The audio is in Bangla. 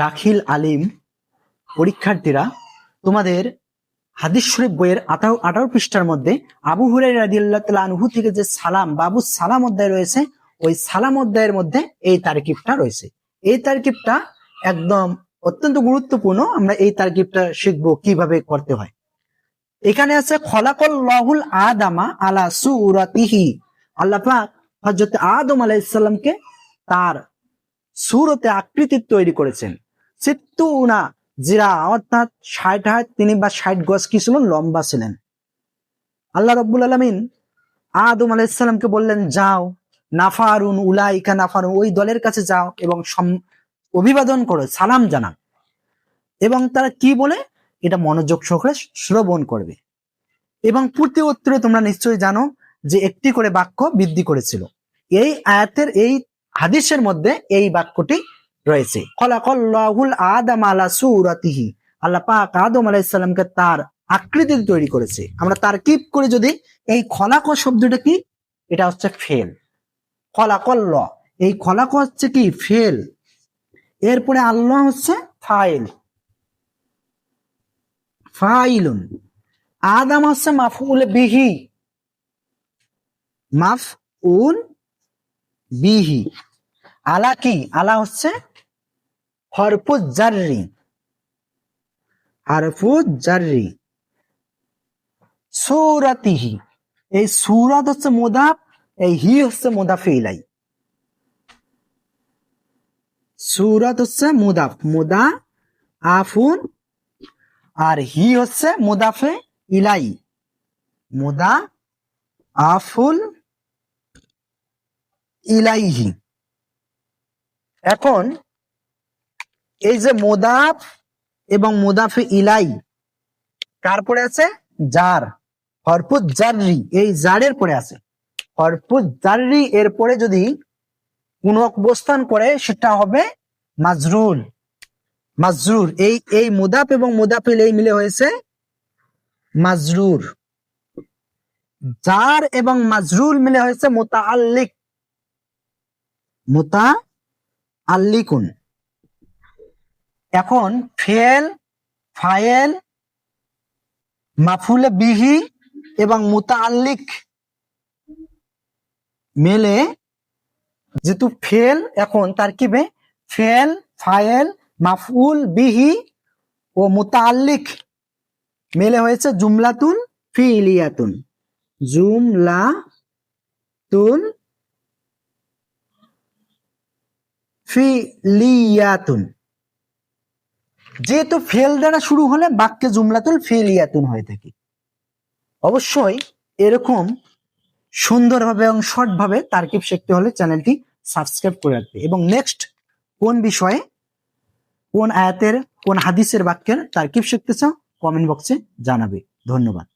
দাখিল আলিম পরীক্ষার্থীরা, তোমাদের হাদিস শরীফ বইয়ের 18 পৃষ্ঠার মধ্যে আবু হুরায়রা রাদিয়াল্লাহু তাআলা আনহু থেকে যে সালাম বাবু সালাম অধ্যায় রয়েছে, ওই সালাম অধ্যায়ের মধ্যে এই তারকিবটা রয়েছে। এই তারকিবটা একদম অত্যন্ত গুরুত্বপূর্ণ। আমরা এই তারকিবটা শিখবো কিভাবে করতে হয়। এখানে আছে খলাকাল্লাহুল আদামা আলা সূরাতিহি, আল্লাহ পাক হযরত আদম আলাইহিস সালামকে তার সূরতে আকৃতির তৈরি করেছেন। সিত্তুনা জিরা, অর্থাৎ 60 হাত তিনি বা 60 গজ কি ছিলেন, লম্বা ছিলেন। আল্লাহ রাব্বুল আলামিন আদম আলাইহিস সালামকে বললেন, যাও নাফারুন উলাইকা নাফারুন, ওই দলের কাছে যাও এবং অভিবাদন করো, সালাম জানাও। এবং তারা কি বলে এটা মনোযোগ সহকারে শ্রবণ করবে। এবং পূর্তি উত্তরে তোমরা নিশ্চয়ই জানো যে একটি করে বাক্য বৃদ্ধি করেছিল। এই আয়াতের এই হাদিসের মধ্যে এই বাক্যটি রয়েছে, খলাকাল্লাহুল আদাম আলা সূরাতিহি, আল্লাহ পাক আদম আলাইহিস সালামকে তার আকৃতি তৈরি করেছে। আমরা তারকিব করে যদি এই খলাক শব্দটা কি, এটা হচ্ছে ফেল। খলাকাল্লাহ, এই খলাক হচ্ছে কি ফেল, এরপরে আল্লাহ হচ্ছে ফাইল, ফাইলুন, আদম হচ্ছে মাফউল বিহি, মাফউল বিহি, আলা কি, আলা হচ্ছে হরফুজ জাররি, হরফুজ জাররি, সূরাতিহি, এই সূরাত হচ্ছে মুদাফ, এই হি হচ্ছে মুদাফে ইলাই। সূরাত হচ্ছে মুদাফ, মুদা আফুন, আর হি হচ্ছে মুদাফে ইলাই, মুদা আফুল ইলাইহি। এখন এই যে মুদাফ এবং মুদাফে ইলাই তারপরে আছে জার, হরফুজ জাররি, এই জারের পরে আছে হরফুজ জাররি, এরপরে যদি কোনো অবস্থান করে সেটা হবে মাজরুর। মাজরুর, এই মুদাফ এবং মুদাফে ইলাই মিলে হয়েছে মাজরুর। জার এবং মাজরুর মিলে হয়েছে মুতাআল্লিক, মুতাআল্লিকুন। এখন ফেল, ফাইল, মাফুলে বিহি এবং মুতাআল্লিক মিলে, যেহেতু ফেল, এখন তারকিবে ফেল, ফাইল, মাফউল বিহি ও মুতাআল্লিক মিলে হয়েছে জুমলাতুন ফিলিয়াতুন, জুমলাতুন ফিলিয়াতুন। যেহেতু ফেল দ্বারা শুরু হলে বাক্যে জুমলাতুল ফিলিয়াতুন হয়ে থাকে। অবশ্যই এরকম সুন্দরভাবে এবং শর্টভাবে তারকিব শিখতে হলে চ্যানেলটি সাবস্ক্রাইব করে রাখবে এবং নেক্সট কোন বিষয়ে, কোন আয়াতের, কোন হাদিসের বাক্যের তারকিব শিখতে চাও কমেন্ট বক্সে জানাবে। ধন্যবাদ।